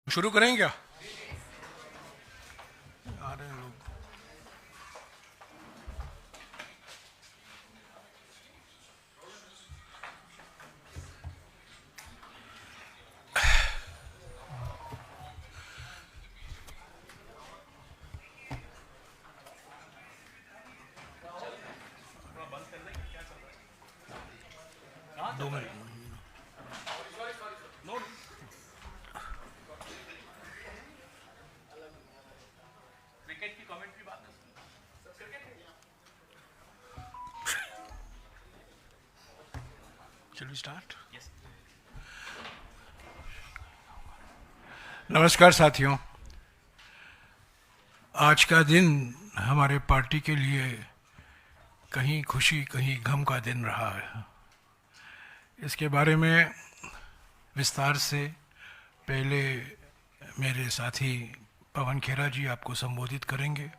शुरू करें क्या? आ रहे हैं लोग। दो मिनट। क्रिकेट की कमेंट्री बात चलिए स्टार्ट। नमस्कार साथियों, आज का दिन हमारे पार्टी के लिए कहीं खुशी कहीं गम का दिन रहा है। इसके बारे में विस्तार से पहले मेरे साथी पवन खेरा जी आपको संबोधित करेंगे।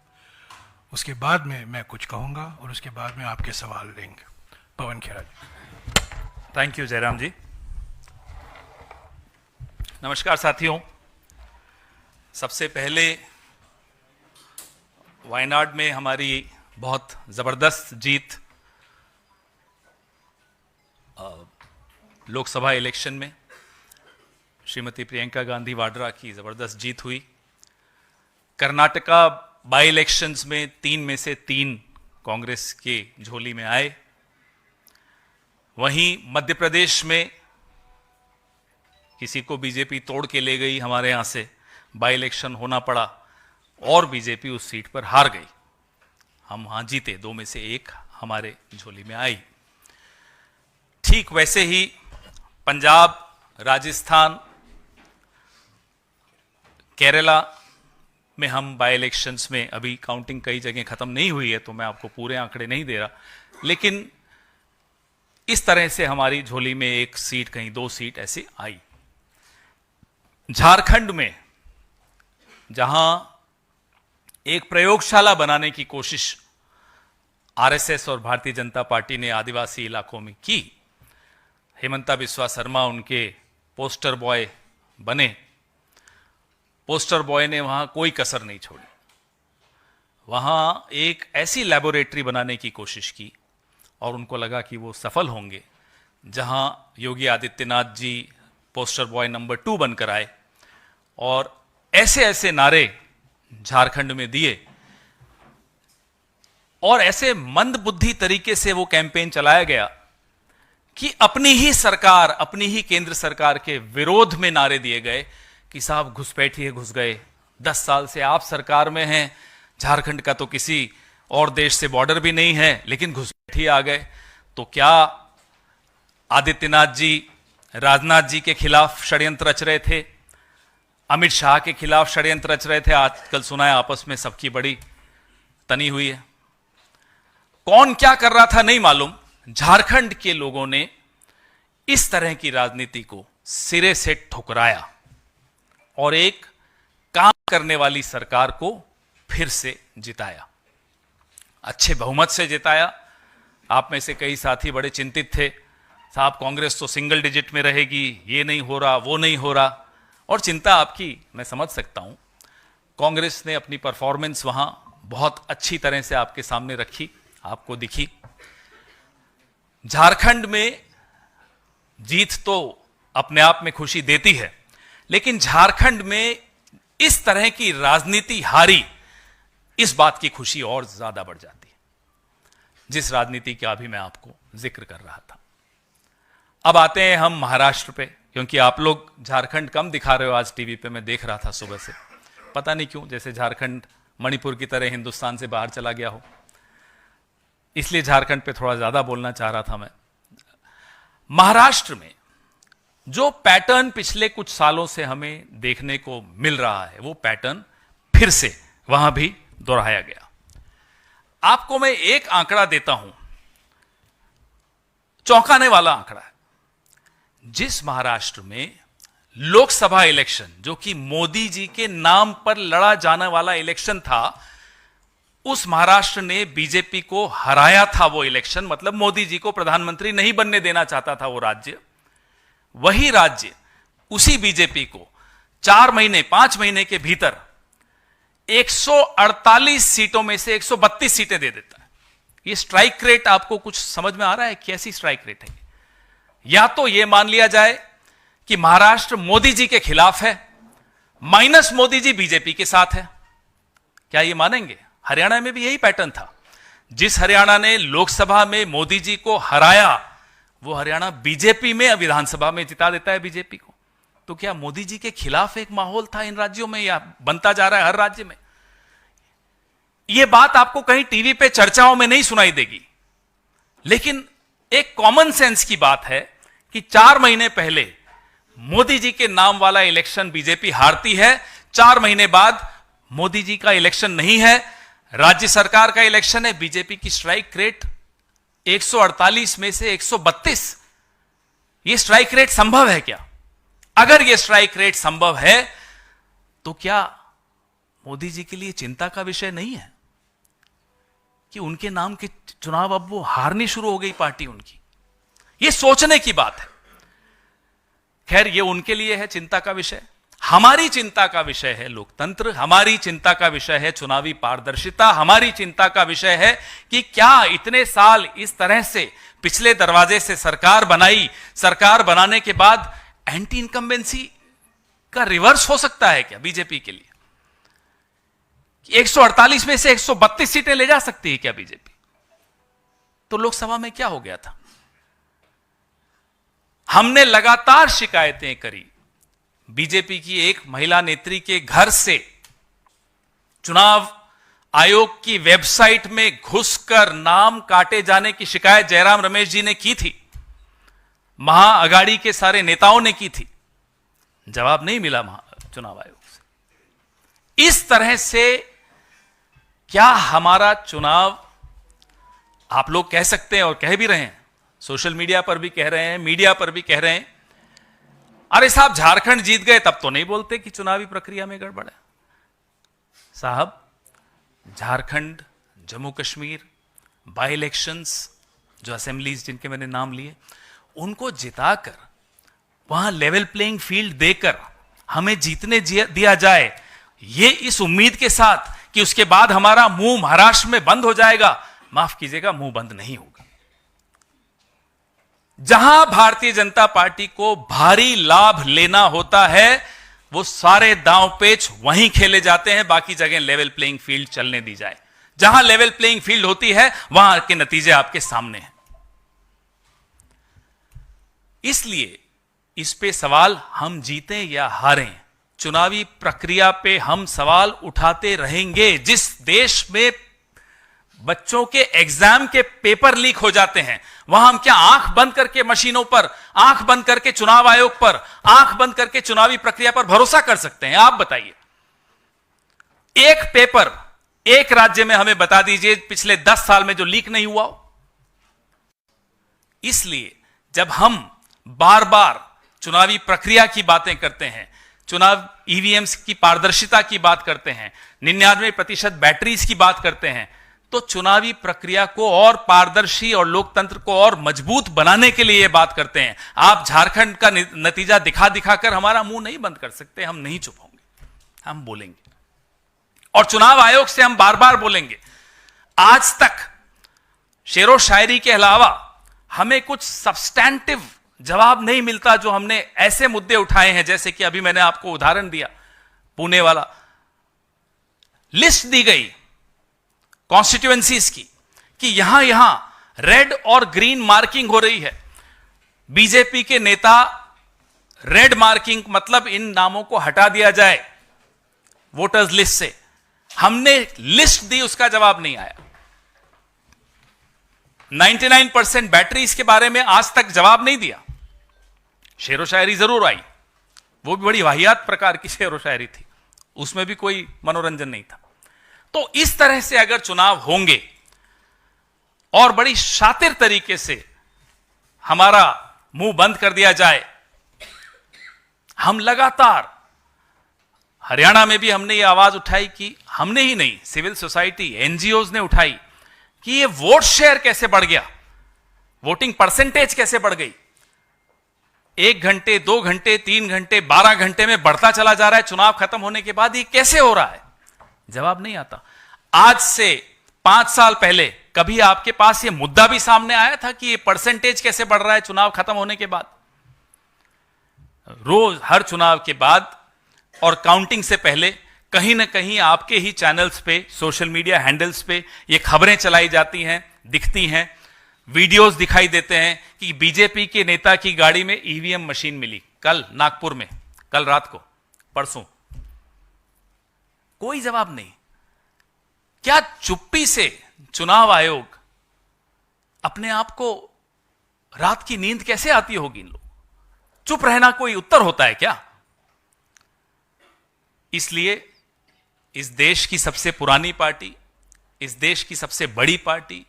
उसके बाद में मैं कुछ कहूँगा और उसके बाद में आपके सवाल लेंगे। पवन खेरा जी। थैंक यू जयराम जी। नमस्कार साथियों, सबसे पहले वायनाड में हमारी बहुत ज़बरदस्त जीत लोकसभा इलेक्शन में श्रीमती प्रियंका गांधी वाड्रा की ज़बरदस्त जीत हुई। कर्नाटका बाई इलेक्शंस में 3 में से 3 कांग्रेस के झोली में आए। वहीं मध्य प्रदेश में किसी को बीजेपी तोड़ के ले गई, हमारे यहाँ से बाई इलेक्शन होना पड़ा और बीजेपी उस सीट पर हार गई। हम वहाँ जीते, 2 में से 1 हमारे झोली में आई। ठीक वैसे ही पंजाब, राजस्थान, केरला में हम बाई इलेक्शंस में, अभी काउंटिंग कई जगह खत्म नहीं हुई है तो मैं आपको पूरे आंकड़े नहीं दे रहा, लेकिन इस तरह से हमारी झोली में 1 सीट, कहीं 2 सीट ऐसी आई। झारखंड में जहां एक प्रयोगशाला बनाने की कोशिश आरएसएस और भारतीय जनता पार्टी ने आदिवासी इलाकों में की, हेमंता बिस्वा शर्मा उनके पोस्टर बॉय बने। पोस्टर बॉय ने वहां कोई कसर नहीं छोड़ी। वहां एक ऐसी लैबोरेटरी बनाने की कोशिश की और उनको लगा कि वो सफल होंगे, जहां Yogi Adityanath ji poster boy number 2 बनकर आए और ऐसे ऐसे नारे झारखंड में दिए और ऐसे मंदबुद्धि तरीके से वो कैंपेन चलाया गया कि अपनी ही सरकार, अपनी ही केंद्र सरकार के विरोध में नारे दिए गए कि साहब घुसपैठिए घुस गए, 10 साल से आप सरकार में हैं, झारखंड का तो किसी और देश से बॉर्डर भी नहीं है, लेकिन घुसपैठिए आ गए। तो क्या आदित्यनाथ जी राजनाथ जी के खिलाफ षड्यंत्र रच रहे थे? अमित शाह के खिलाफ षड्यंत्र रच रहे थे? आजकल सुना है आपस में सबकी बड़ी तनी हुई है। कौन क्या कर रहा था नहीं मालूम। झारखंड के लोगों ने इस तरह की राजनीति को सिरे से ठुकराया और एक काम करने वाली सरकार को फिर से जिताया, अच्छे बहुमत से जिताया। आप में से कई साथी बड़े चिंतित थे, साहब कांग्रेस तो सिंगल डिजिट में रहेगी, ये नहीं हो रहा, वो नहीं हो रहा, और चिंता आपकी मैं समझ सकता हूं। कांग्रेस ने अपनी परफॉर्मेंस वहां बहुत अच्छी तरह से आपके सामने रखी, आपको दिखी। झारखंड में जीत तो अपने आप में खुशी देती है, लेकिन झारखंड में इस तरह की राजनीति हारी, इस बात की खुशी और ज्यादा बढ़ जाती है, जिस राजनीति का भी मैं आपको जिक्र कर रहा था। अब आते हैं हम महाराष्ट्र पे, क्योंकि आप लोग झारखंड कम दिखा रहे हो आज टीवी पे। मैं देख रहा था सुबह से, पता नहीं क्यों, जैसे झारखंड मणिपुर की तरह हिंदुस्तान से बाहर चला गया हो, इसलिए झारखंड पे थोड़ा ज्यादा बोलना चाह रहा था मैं। महाराष्ट्र में जो पैटर्न पिछले कुछ सालों से हमें देखने को मिल रहा है, वो पैटर्न फिर से वहां भी दोहराया गया। आपको मैं एक आंकड़ा देता हूं, चौंकाने वाला आंकड़ा है। जिस महाराष्ट्र में लोकसभा इलेक्शन, जो कि मोदी जी के नाम पर लड़ा जाने वाला इलेक्शन था, उस महाराष्ट्र ने बीजेपी को हराया था। वो इलेक्शन मतलब मोदी जी को प्रधानमंत्री नहीं बनने देना चाहता था वो राज्य। वही राज्य उसी बीजेपी को 4 महीने 5 महीने के भीतर 148 सीटों में से 132 सीटें दे देता है। ये स्ट्राइक रेट आपको कुछ समझ में आ रहा है? कैसी स्ट्राइक रेट है? या तो यह मान लिया जाए कि महाराष्ट्र मोदी जी के खिलाफ है, माइनस मोदी जी बीजेपी के साथ है। क्या ये मानेंगे? हरियाणा में भी यही पैटर्न था। जिस हरियाणा ने लोकसभा में मोदी जी को हराया, वो हरियाणा बीजेपी में विधानसभा में जिता देता है बीजेपी को। तो क्या मोदी जी के खिलाफ एक माहौल था इन राज्यों में, या बनता जा रहा है हर राज्य में? यह बात आपको कहीं टीवी पे चर्चाओं में नहीं सुनाई देगी, लेकिन एक कॉमन सेंस की बात है कि 4 महीने पहले मोदी जी के नाम वाला इलेक्शन बीजेपी हारती है, 4 महीने बाद मोदी जी का इलेक्शन नहीं है, राज्य सरकार का इलेक्शन है, बीजेपी की स्ट्राइक रेट 148 में से 132। यह स्ट्राइक रेट संभव है क्या? अगर यह स्ट्राइक रेट संभव है तो क्या मोदी जी के लिए चिंता का विषय नहीं है कि उनके नाम के चुनाव अब वो हारनी शुरू हो गई पार्टी उनकी? यह सोचने की बात है। खैर, यह उनके लिए है चिंता का विषय। हमारी चिंता का विषय है लोकतंत्र, हमारी चिंता का विषय है चुनावी पारदर्शिता, हमारी चिंता का विषय है कि क्या इतने साल इस तरह से पिछले दरवाजे से सरकार बनाई, सरकार बनाने के बाद एंटी इनकम्बेंसी का रिवर्स हो सकता है क्या बीजेपी के लिए? 148 में से 132 सीटें ले जा सकती है क्या बीजेपी? तो लोकसभा में क्या हो गया था? हमने लगातार शिकायतें करी। बीजेपी की एक महिला नेत्री के घर से चुनाव आयोग की वेबसाइट में घुसकर नाम काटे जाने की शिकायत जयराम रमेश जी ने की थी, महाअघाड़ी के सारे नेताओं ने की थी। जवाब नहीं मिला चुनाव आयोग से। इस तरह से क्या हमारा चुनाव, आप लोग कह सकते हैं और कह भी रहे हैं, सोशल मीडिया पर भी कह रहे हैं, मीडिया पर भी कह रहे हैं, अरे साहब झारखंड जीत गए तब तो नहीं बोलते कि चुनावी प्रक्रिया में गड़बड़ है। साहब, झारखंड, जम्मू कश्मीर, बाई इलेक्शंस, जो असेंबलीज जिनके मैंने नाम लिए, उनको जिताकर वहां लेवल प्लेइंग फील्ड देकर हमें जीतने दिया जाए, ये इस उम्मीद के साथ कि उसके बाद हमारा मुंह महाराष्ट्र में बंद हो जाएगा, माफ कीजिएगा, मुंह बंद नहीं होगा। जहां भारतीय जनता पार्टी को भारी लाभ लेना होता है, वो सारे दांव पेच वहीं खेले जाते हैं, बाकी जगह लेवल प्लेइंग फील्ड चलने दी जाए। जहां लेवल प्लेइंग फील्ड होती है वहां के नतीजे आपके सामने हैं। इसलिए इस पे सवाल हम जीतें या हारें, चुनावी प्रक्रिया पे हम सवाल उठाते रहेंगे। जिस देश में बच्चों के एग्जाम के पेपर लीक हो जाते हैं, वहां हम क्या आंख बंद करके मशीनों पर, आंख बंद करके चुनाव आयोग पर, आंख बंद करके चुनावी प्रक्रिया पर भरोसा कर सकते हैं? आप बताइए, एक पेपर एक राज्य में हमें बता दीजिए पिछले 10 साल में जो लीक नहीं हुआ हो। इसलिए जब हम बार बार चुनावी प्रक्रिया की बातें करते हैं, चुनाव ईवीएम्स की पारदर्शिता की बात करते हैं, 99% बैटरीज की बात करते हैं, तो चुनावी प्रक्रिया को और पारदर्शी और लोकतंत्र को और मजबूत बनाने के लिए यह बात करते हैं। आप झारखंड का नतीजा दिखा दिखाकर हमारा मुंह नहीं बंद कर सकते। हम नहीं चुप होंगे, हम बोलेंगे, और चुनाव आयोग से हम बार बार बोलेंगे। आज तक शेरो शायरी के अलावा हमें कुछ सब्सटैंटिव जवाब नहीं मिलता, जो हमने ऐसे मुद्दे उठाए हैं, जैसे कि अभी मैंने आपको उदाहरण दिया पुणे वाला, लिस्ट दी गई कॉन्स्टिट्यूएंसीज की कि यहां यहां रेड और ग्रीन मार्किंग हो रही है। बीजेपी के नेता रेड मार्किंग मतलब इन नामों को हटा दिया जाए वोटर्स लिस्ट से। हमने लिस्ट दी, उसका जवाब नहीं आया। 99% बैटरीज के बारे में आज तक जवाब नहीं दिया। शेरो शायरी जरूर आई, वो भी बड़ी वाहियात प्रकार की शेरो शायरी थी, उसमें भी कोई मनोरंजन नहीं था। तो इस तरह से अगर चुनाव होंगे और बड़ी शातिर तरीके से हमारा मुंह बंद कर दिया जाए, हम लगातार, हरियाणा में भी हमने ये आवाज उठाई कि हमने ही नहीं, सिविल सोसाइटी, एनजीओज ने उठाई कि ये वोट शेयर कैसे बढ़ गया, वोटिंग परसेंटेज कैसे बढ़ गई। 1 घंटे, 2 घंटे, 3 घंटे, 12 घंटे में बढ़ता चला जा रहा है चुनाव खत्म होने के बाद। ये कैसे हो रहा है? जवाब नहीं आता। आज से 5 साल पहले कभी आपके पास ये मुद्दा भी सामने आया था कि ये परसेंटेज कैसे बढ़ रहा है चुनाव खत्म होने के बाद? रोज हर चुनाव के बाद और काउंटिंग से पहले कहीं ना कहीं आपके ही चैनल्स पे, सोशल मीडिया हैंडल्स पे ये खबरें चलाई जाती हैं, दिखती हैं, वीडियोस दिखाई देते हैं कि बीजेपी के नेता की गाड़ी में ईवीएम मशीन मिली कल नागपुर में, कल रात को, परसों। कोई जवाब नहीं। क्या चुप्पी से चुनाव आयोग अपने आप को, रात की नींद कैसे आती होगी इन लोग? चुप रहना कोई उत्तर होता है क्या? इसलिए इस देश की सबसे पुरानी पार्टी, इस देश की सबसे बड़ी पार्टी,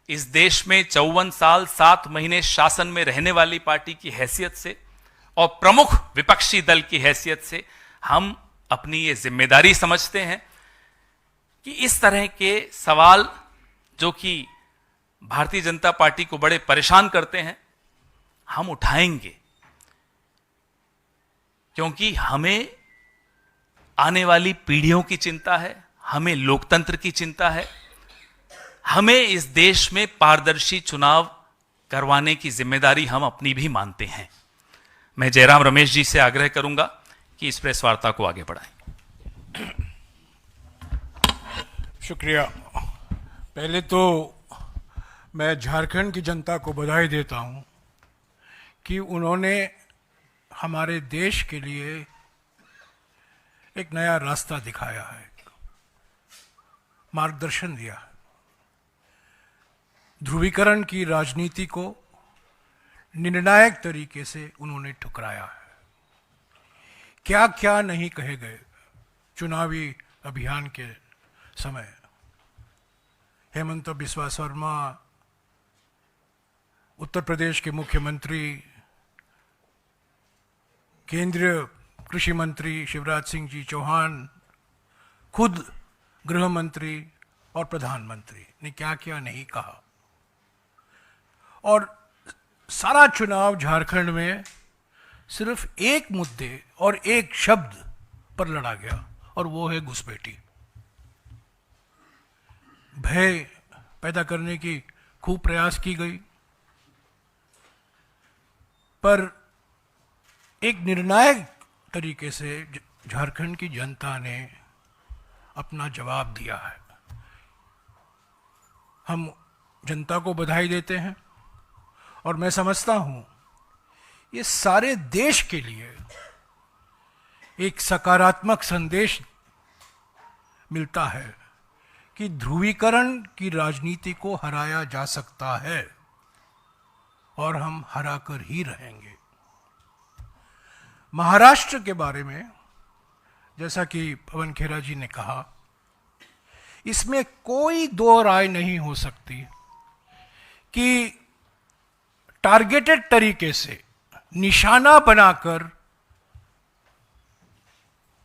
इस देश में 54 साल 7 महीने शासन में रहने वाली पार्टी की हैसियत से और प्रमुख विपक्षी दल की हैसियत से हम अपनी ये जिम्मेदारी समझते हैं कि इस तरह के सवाल जो कि भारतीय जनता पार्टी को बड़े परेशान करते हैं, हम उठाएंगे, क्योंकि हमें आने वाली पीढ़ियों की चिंता है, हमें लोकतंत्र की चिंता है, हमें इस देश में पारदर्शी चुनाव करवाने की जिम्मेदारी हम अपनी भी मानते हैं। मैं जयराम रमेश जी से आग्रह करूंगा कि इस प्रेस वार्ता को आगे बढ़ाएं। शुक्रिया। पहले तो मैं झारखंड की जनता को बधाई देता हूं कि उन्होंने हमारे देश के लिए एक नया रास्ता दिखाया है, मार्गदर्शन दिया है। ध्रुवीकरण की राजनीति को निर्णायक तरीके से उन्होंने ठुकराया है। क्या क्या नहीं कहे गए चुनावी अभियान के समय। हेमंत बिस्वा शर्मा, उत्तर प्रदेश के मुख्यमंत्री, केंद्रीय कृषि मंत्री शिवराज सिंह जी चौहान, खुद गृह मंत्री और प्रधानमंत्री ने क्या क्या नहीं कहा। और सारा चुनाव झारखंड में सिर्फ एक मुद्दे और एक शब्द पर लड़ा गया, और वो है घुसपैठी। भय पैदा करने की खूब प्रयास की गई, पर एक निर्णायक तरीके से झारखंड की जनता ने अपना जवाब दिया है। हम जनता को बधाई देते हैं, और मैं समझता हूं ये सारे देश के लिए एक सकारात्मक संदेश मिलता है कि ध्रुवीकरण की राजनीति को हराया जा सकता है, और हम हराकर ही रहेंगे। महाराष्ट्र के बारे में जैसा कि पवन खेरा जी ने कहा, इसमें कोई दो राय नहीं हो सकती कि टारगेटेड तरीके से निशाना बनाकर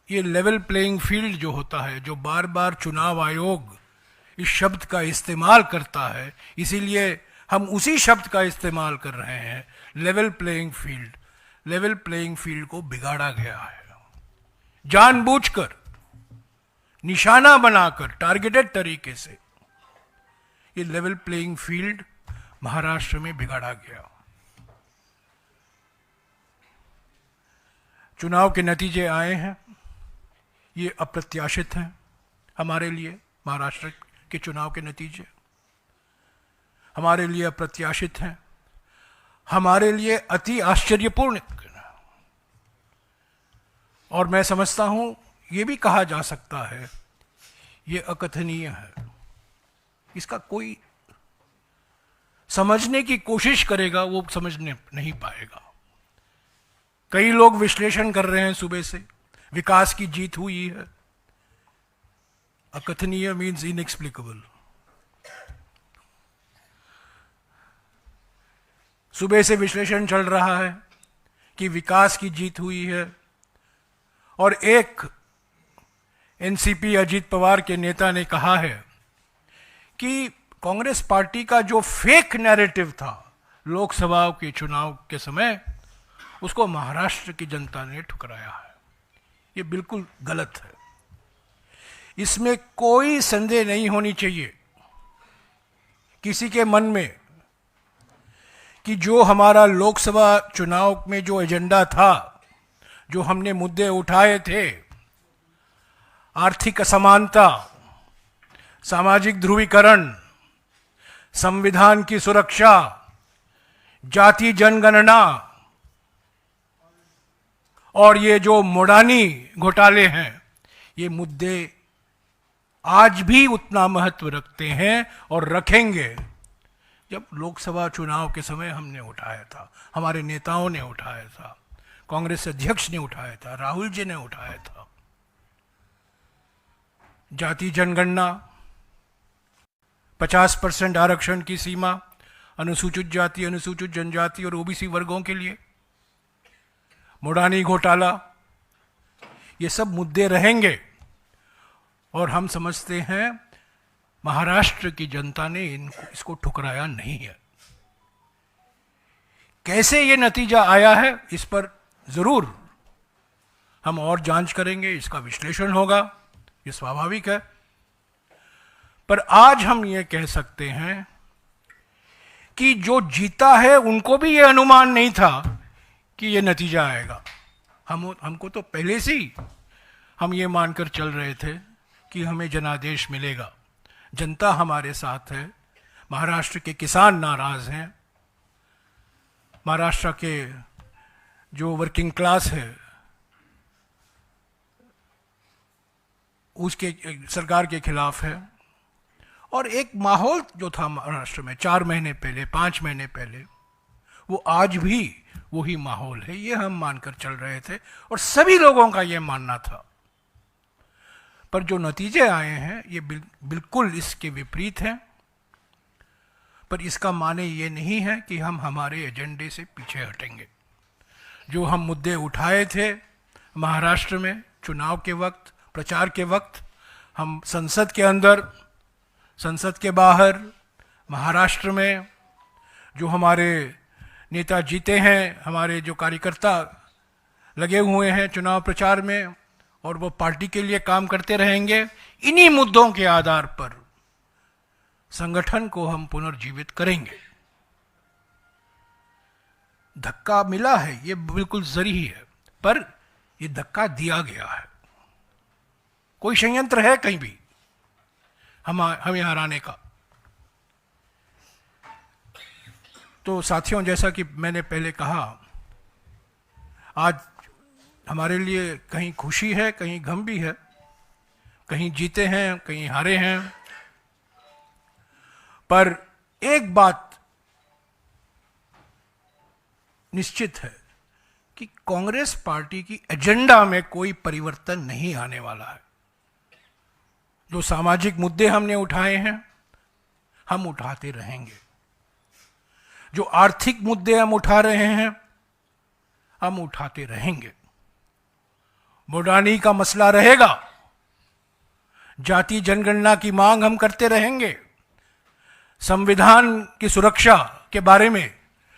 ये लेवल प्लेइंग फील्ड जो होता है, जो बार बार चुनाव आयोग इस शब्द का इस्तेमाल करता है, इसीलिए हम उसी शब्द का इस्तेमाल कर रहे हैं, level playing field. Level playing field को बिगाड़ा गया है, जानबूझकर निशाना बनाकर टारगेटेड तरीके से ये लेवल प्लेइंग फील्ड महाराष्ट्र में बिगाड़ा गया। चुनाव के नतीजे आए हैं, ये अप्रत्याशित हैं हमारे लिए। महाराष्ट्र के चुनाव के नतीजे हमारे लिए अप्रत्याशित हैं, हमारे लिए अति आश्चर्यपूर्ण, और मैं समझता हूं ये भी कहा जा सकता है ये अकथनीय है। इसका कोई समझने की कोशिश करेगा वो समझने नहीं पाएगा। कई लोग विश्लेषण कर रहे हैं सुबह से, विकास की जीत हुई है। अकथनीय मीन्स इनएक्सप्लिकेबल। सुबह से विश्लेषण चल रहा है कि विकास की जीत हुई है, और एक एनसीपी अजीत पवार के नेता ने कहा है कि कांग्रेस पार्टी का जो फेक नैरेटिव था लोकसभा के चुनाव के समय, उसको महाराष्ट्र की जनता ने ठुकराया है। ये बिल्कुल गलत है, इसमें कोई संदेह नहीं होनी चाहिए किसी के मन में कि जो हमारा लोकसभा चुनाव में जो एजेंडा था, जो हमने मुद्दे उठाए थे, आर्थिक असमानता, सामाजिक ध्रुवीकरण, संविधान की सुरक्षा, जाति जनगणना और ये जो मोडानी घोटाले हैं, ये मुद्दे आज भी उतना महत्व रखते हैं और रखेंगे जब लोकसभा चुनाव के समय हमने उठाया था, हमारे नेताओं ने उठाया था, कांग्रेस अध्यक्ष ने उठाया था, राहुल जी ने उठाया था। जाति जनगणना, 50% आरक्षण की सीमा अनुसूचित जाति, अनुसूचित जनजाति और ओबीसी वर्गों के लिए, मोडानी घोटाला, ये सब मुद्दे रहेंगे और हम समझते हैं महाराष्ट्र की जनता ने इसको ठुकराया नहीं है। कैसे ये नतीजा आया है, इस पर जरूर हम और जांच करेंगे, इसका विश्लेषण होगा, ये स्वाभाविक है। पर आज हम ये कह सकते हैं कि जो जीता है उनको भी ये अनुमान नहीं था कि ये नतीजा आएगा। हमको तो पहले से ही हम ये मानकर चल रहे थे कि हमें जनादेश मिलेगा, जनता हमारे साथ है, महाराष्ट्र के किसान नाराज हैं, महाराष्ट्र के जो वर्किंग क्लास है उसके सरकार के खिलाफ है। और एक माहौल जो था महाराष्ट्र में 4 महीने पहले, 5 महीने पहले, वो आज भी वही माहौल है, ये हम मानकर चल रहे थे और सभी लोगों का ये मानना था। पर जो नतीजे आए हैं ये बिल्कुल इसके विपरीत हैं। पर इसका माने ये नहीं है कि हम हमारे एजेंडे से पीछे हटेंगे। जो हम मुद्दे उठाए थे महाराष्ट्र में चुनाव के वक्त, प्रचार के वक्त, हम संसद के अंदर, संसद के बाहर, महाराष्ट्र में जो हमारे नेता जीते हैं, हमारे जो कार्यकर्ता लगे हुए हैं चुनाव प्रचार में और वो पार्टी के लिए काम करते रहेंगे, इन्हीं मुद्दों के आधार पर संगठन को हम पुनर्जीवित करेंगे। धक्का मिला है, ये बिल्कुल जरूरी है, पर ये धक्का दिया गया है। कोई षड्यंत्र है कहीं भी हमें हराने का? तो साथियों, जैसा कि मैंने पहले कहा, आज हमारे लिए कहीं खुशी है, कहीं गम भी है, कहीं जीते हैं, कहीं हारे हैं। पर एक बात निश्चित है कि कांग्रेस पार्टी की एजेंडा में कोई परिवर्तन नहीं आने वाला है। जो सामाजिक मुद्दे हमने उठाए हैं, हम उठाते रहेंगे। जो आर्थिक मुद्दे हम उठा रहे हैं, हम उठाते रहेंगे। मोडानी का मसला रहेगा, जाति जनगणना की मांग हम करते रहेंगे, संविधान की सुरक्षा के बारे में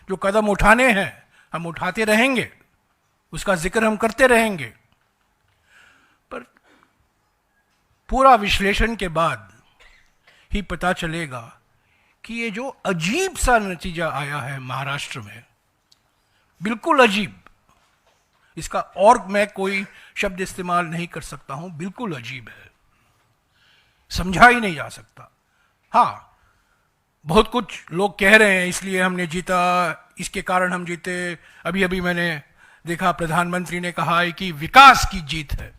जो कदम उठाने हैं हम उठाते रहेंगे, उसका जिक्र हम करते रहेंगे। पर पूरा विश्लेषण के बाद ही पता चलेगा कि ये जो अजीब सा नतीजा आया है महाराष्ट्र में, बिल्कुल अजीब, इसका और मैं कोई शब्द इस्तेमाल नहीं कर सकता हूं, बिल्कुल अजीब है, समझा ही नहीं जा सकता। हाँ, बहुत कुछ लोग कह रहे हैं इसलिए हमने जीता, इसके कारण हम जीते। अभी अभी मैंने देखा प्रधानमंत्री ने कहा है कि विकास की जीत है।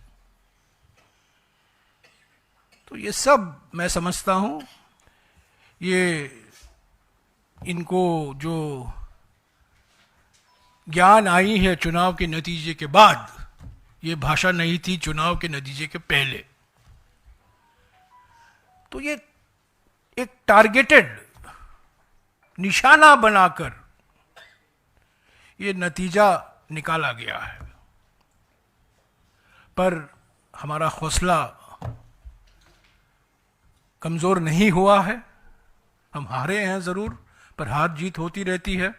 तो ये सब मैं समझता हूं, ये इनको जो ज्ञान आई है चुनाव के नतीजे के बाद, ये भाषा नहीं थी चुनाव के नतीजे के पहले। तो ये एक टारगेटेड निशाना बनाकर ये नतीजा निकाला गया है। पर हमारा हौसला कमजोर नहीं हुआ है। हम हारे हैं जरूर, पर हार जीत होती रहती है।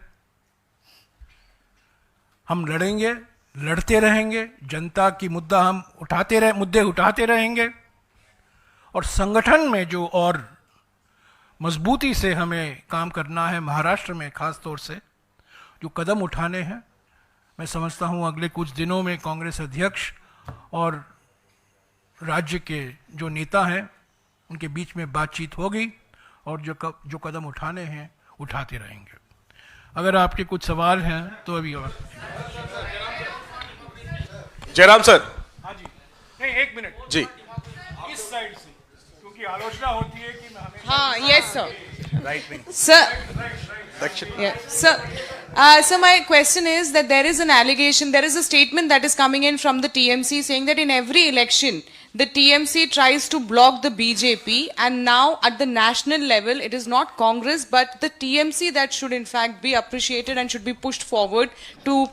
हम लड़ेंगे, लड़ते रहेंगे, जनता की मुद्दे उठाते रहेंगे, और संगठन में जो और मजबूती से हमें काम करना है, महाराष्ट्र में खास तौर से जो कदम उठाने हैं, मैं समझता हूं अगले कुछ दिनों में कांग्रेस अध्यक्ष और राज्य के जो नेता हैं उनके बीच में बातचीत होगी और जो कदम उठाने हैं उठाते रहेंगे। अगर आपके कुछ सवाल हैं तो अभी और। जयराम सर। हाँ जी, नहीं एक मिनट जी, इस साइड से, क्योंकि आलोचना होती है कि हमें। हाँ, yes sir. Right wing Sir, दक्षिण। yeah, sir. So my question is that there is an allegation, there is a statement that is coming in from the TMC saying that in every election, the TMC tries to block the BJP, and now at the national level, it is not Congress but the TMC that should in fact be appreciated and should be pushed forward to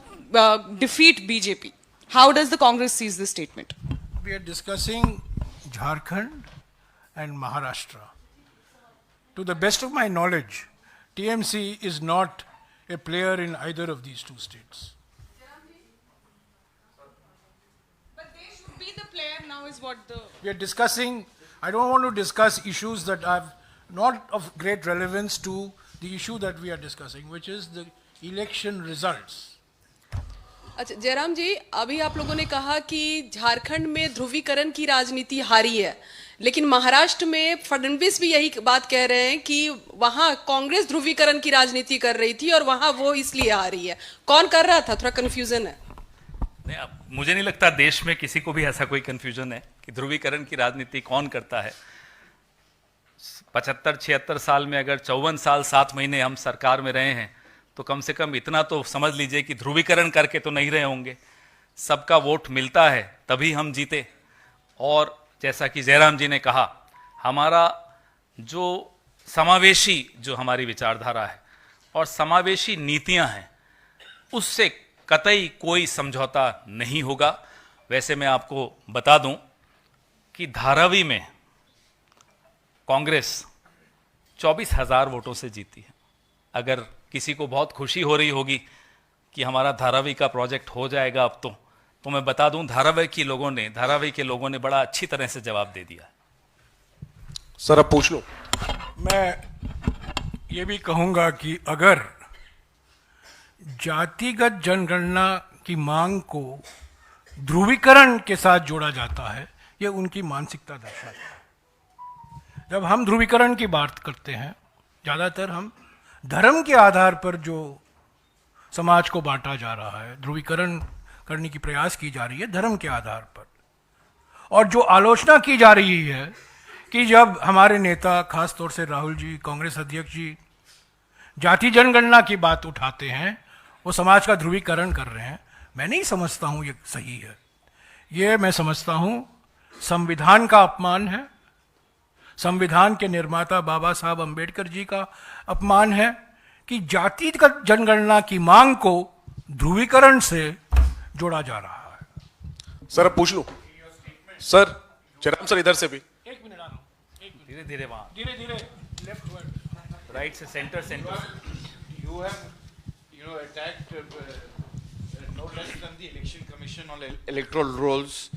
defeat BJP. How does the Congress sees this statement? We are discussing Jharkhand and Maharashtra. To the best of my knowledge, TMC is not a player in either of these two states. But they should be the player now is what the... We are discussing, I don't want to discuss issues that are not of great relevance to the issue that we are discussing, which is the election results. अच्छा जयराम जी, अभी आप लोगों ने कहा कि झारखंड में ध्रुवीकरण की राजनीति हारी है, लेकिन महाराष्ट्र में फडणवीस भी यही बात कह रहे हैं कि वहां कांग्रेस ध्रुवीकरण की राजनीति कर रही थी और वहां वो इसलिए हारी है। कौन कर रहा था? थोड़ा कंफ्यूजन है। नहीं, अब मुझे नहीं लगता देश में किसी को भी ऐसा कोई कंफ्यूजन है कि ध्रुवीकरण की राजनीति कौन करता है। 75-76 साल में अगर 54 साल 7 महीने हम सरकार में रहे हैं तो कम से कम इतना तो समझ लीजिए कि ध्रुवीकरण करके तो नहीं रहे होंगे। सबका वोट मिलता है तभी हम जीते। और जैसा कि जयराम जी ने कहा, हमारा जो समावेशी जो हमारी विचारधारा है और समावेशी नीतियां हैं, उससे कतई कोई समझौता नहीं होगा। वैसे मैं आपको बता दूं कि धारावी में कांग्रेस 24,000 वोटों से जीती है। अगर किसी को बहुत खुशी हो रही होगी कि हमारा धारावी का प्रोजेक्ट हो जाएगा अब तो मैं बता दूं धारावी के लोगों ने बड़ा अच्छी तरह से जवाब दे दिया। सर अब पूछ लो। मैं ये भी कहूंगा कि अगर जातिगत जनगणना की मांग को ध्रुवीकरण के साथ जोड़ा जाता है, ये उनकी मानसिकता दर्शाता है। जब हम ध्रुवीकरण की बात करते हैं, ज़्यादातर हम धर्म के आधार पर जो समाज को बांटा जा रहा है, ध्रुवीकरण करने की प्रयास की जा रही है धर्म के आधार पर। और जो आलोचना की जा रही है कि जब हमारे नेता, खास तौर से राहुल जी, कांग्रेस अध्यक्ष जी, जाति जनगणना की बात उठाते हैं, वो समाज का ध्रुवीकरण कर रहे हैं, मैं नहीं समझता हूँ ये सही है। ये मैं समझता हूँ संविधान का अपमान है, संविधान के निर्माता बाबा साहब अंबेडकर जी का अपमान है कि जातिगत जनगणना की मांग को ध्रुवीकरण से जोड़ा जा रहा है। सर अब पूछ लो। सर जयराम सर इधर से भी। एक मिनट आना, धीरे धीरे वहां, धीरे धीरे लेफ्ट वर्ड, राइट से centre. You have attacked no less than the Election Commission on electoral rolls.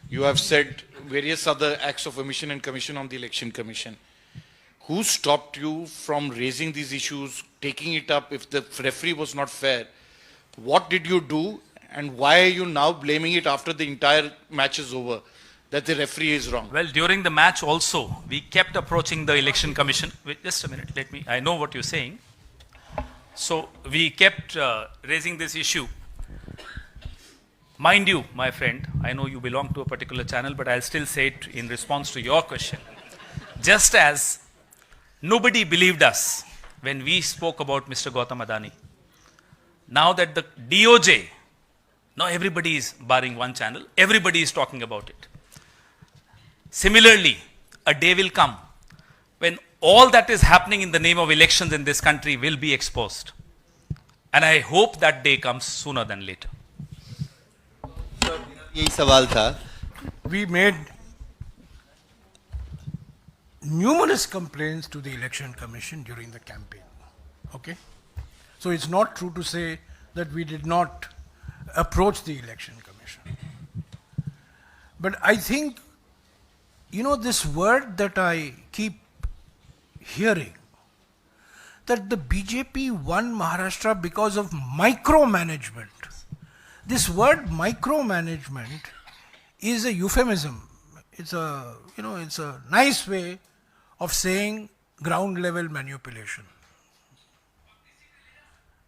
You have said various other acts of omission and commission on the Election Commission. Who stopped you from raising these issues, taking it up if the referee was not fair? What did you do, and why are you now blaming it after the entire match is over, that the referee is wrong? Well, during the match also, we kept approaching the election commission. Wait, just a minute, I know what you're saying. So, we kept raising this issue. Mind you, my friend, I know you belong to a particular channel, but I'll still say it in response to your question. Just as nobody believed us when we spoke about Mr. Gautam Adani, now that the DOJ, now everybody is barring one channel, everybody is talking about it. Similarly, a day will come when all that is happening in the name of elections in this country will be exposed. And I hope that day comes sooner than later. यही सवाल था। We made numerous complaints to the Election Commission during the campaign. Okay? So it's not true to say that we did not approach the election commission. But I think, this word that I keep hearing, that the BJP won Maharashtra because of micromanagement. This word micromanagement is a euphemism. It's a nice way of saying ground level manipulation.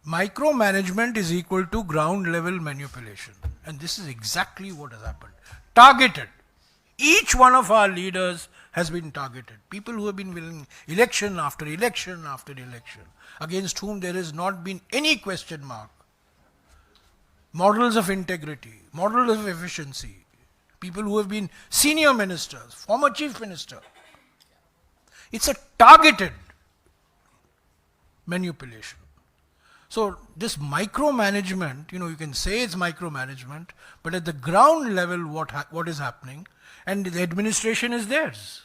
Micromanagement is equal to ground level manipulation. And this is exactly what has happened. Targeted. Each one of our leaders has been targeted. People who have been winning election after election after election, against whom there has not been any question mark. Models of integrity, models of efficiency, people who have been senior ministers, former chief minister. It's a targeted manipulation. So this micromanagement, you can say it's micromanagement, but at the ground level what is happening, and the administration is theirs.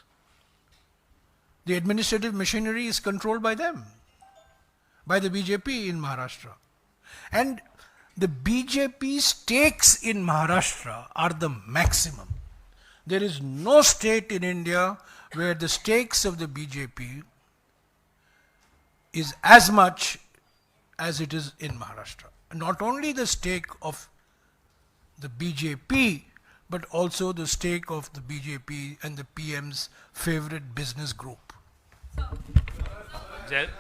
The administrative machinery is controlled by them, by the BJP in Maharashtra. And the BJP stakes in Maharashtra are the maximum. There is no state in India where the stakes of the BJP is as much as it is in Maharashtra. Not only the stake of the BJP, but also the stake of the BJP and the PM's favorite business group.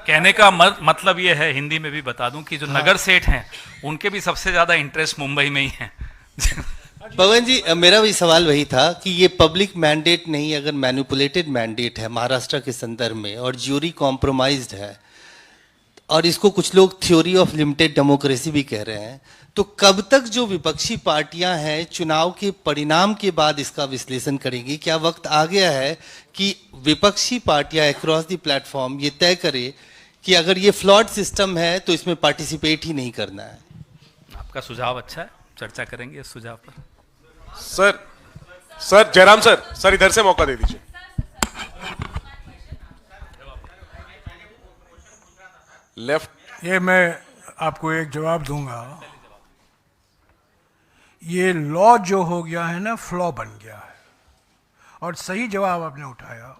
कहने का मतलब ये है, हिंदी में भी बता दूं, कि जो नगर सेठ हैं उनके भी सबसे ज्यादा इंटरेस्ट मुंबई में ही है। पवन जी, मेरा भी सवाल वही था कि ये पब्लिक मैंडेट नहीं, अगर मैनिपुलेटेड मैंडेट है महाराष्ट्र के संदर्भ में और ज्यूरी कॉम्प्रोमाइज्ड है, और इसको कुछ लोग थ्योरी ऑफ लिमिटेड डेमोक्रेसी भी कह रहे हैं, तो कब तक जो विपक्षी पार्टियां हैं चुनाव के परिणाम के बाद इसका विश्लेषण करेंगी? क्या वक्त आ गया है कि विपक्षी पार्टियां अक्रॉस द प्लेटफॉर्म ये तय करे कि अगर ये फ्लॉड सिस्टम है तो इसमें पार्टिसिपेट ही नहीं करना है? आपका सुझाव अच्छा है, चर्चा करेंगे इस सुझाव पर। सर जयराम सर इधर से मौका दे दीजिए। लेफ्ट। ये मैं आपको एक जवाब दूंगा। ये लॉ जो हो गया है ना, फ्लॉ बन गया है। और सही जवाब आपने उठाया।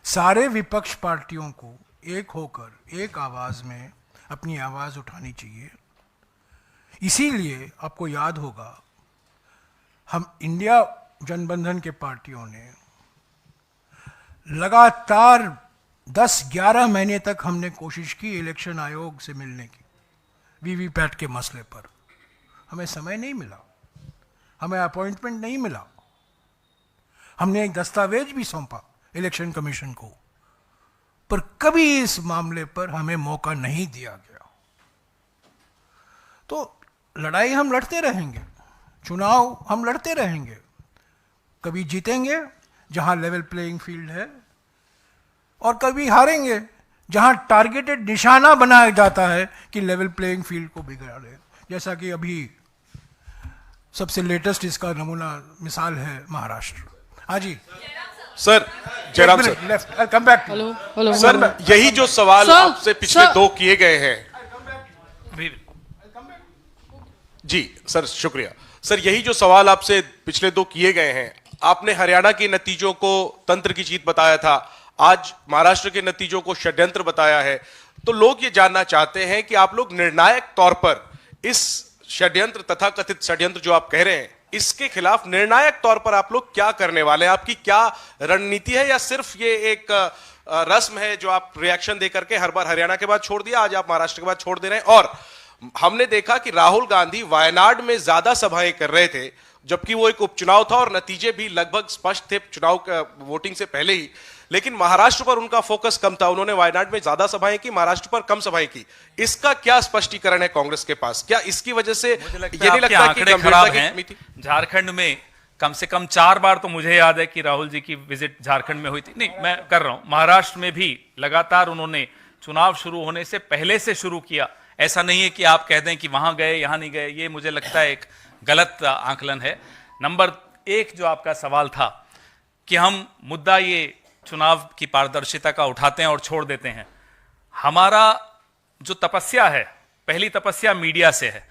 सारे विपक्ष पार्टियों को एक होकर एक आवाज में अपनी आवाज उठानी चाहिए। इसीलिए आपको याद होगा, हम इंडिया जनबंधन के पार्टियों ने लगातार 10-11 महीने तक हमने कोशिश की इलेक्शन आयोग से मिलने की, वीवीपैट के मसले पर। हमें समय नहीं मिला, हमें अपॉइंटमेंट नहीं मिला। हमने एक दस्तावेज भी सौंपा इलेक्शन कमीशन को, पर कभी इस मामले पर हमें मौका नहीं दिया गया। तो लड़ाई हम लड़ते रहेंगे, चुनाव हम लड़ते रहेंगे। कभी जीतेंगे जहां लेवल प्लेइंग फील्ड है, और कभी हारेंगे जहां टारगेटेड निशाना बनाया जाता है कि लेवल प्लेइंग फील्ड को बिगाड़े। जैसा कि अभी सबसे लेटेस्ट इसका नमूना मिसाल है महाराष्ट्र। हाँ जी sir, Jairam sir, left, come back. Hello sir, यही जो सवाल आपसे पिछले दो किए गए हैं। जी सर, शुक्रिया। सर, यही जो सवाल आपसे पिछले दो किए गए हैं, आपने हरियाणा के नतीजों को तंत्र की जीत बताया था, आज महाराष्ट्र के नतीजों को षड्यंत्र बताया है। तो लोग ये जानना चाहते हैं कि आप लोग निर्णायक तौर पर इस षड्यंत्र, तथा कथित षड्यंत्र जो आप कह रहे हैं, इसके खिलाफ निर्णायक तौर पर आप लोग क्या करने वाले हैं? आपकी क्या रणनीति है, या सिर्फ ये एक रस्म है जो आप रिएक्शन देकर के हर बार हरियाणा के बाद छोड़ दिया, आज आप महाराष्ट्र के बाद छोड़ दे रहे हैं? और हमने देखा कि राहुल गांधी वायनाड में ज्यादा सभाएं कर रहे थे, जबकि वो एक उपचुनाव था और नतीजे भी लगभग स्पष्ट थे चुनाव वोटिंग से पहले ही, लेकिन महाराष्ट्र पर उनका फोकस कम था। उन्होंने वायनाड में ज्यादा सभाएं की, महाराष्ट्र पर कम सभाएं की। इसका क्या स्पष्टीकरण है कांग्रेस के पास? क्या इसकी वजह से ये नहीं लगता कि गंभीरता की कमी थी? झारखंड में कम से कम 4 बार तो मुझे याद है कि राहुल जी की विजिट झारखंड में हुई थी। नहीं, मैं कर रहा हूं, महाराष्ट्र में भी लगातार उन्होंने चुनाव शुरू होने से पहले से शुरू किया। ऐसा नहीं है कि आप कह दें कि वहां गए यहां नहीं गए, ये मुझे लगता है एक गलत आकलन है। नंबर 1 जो आपका सवाल था कि हम मुद्दा ये चुनाव की पारदर्शिता का उठाते हैं और छोड़ देते हैं। हमारा जो तपस्या है, पहली तपस्या मीडिया से है।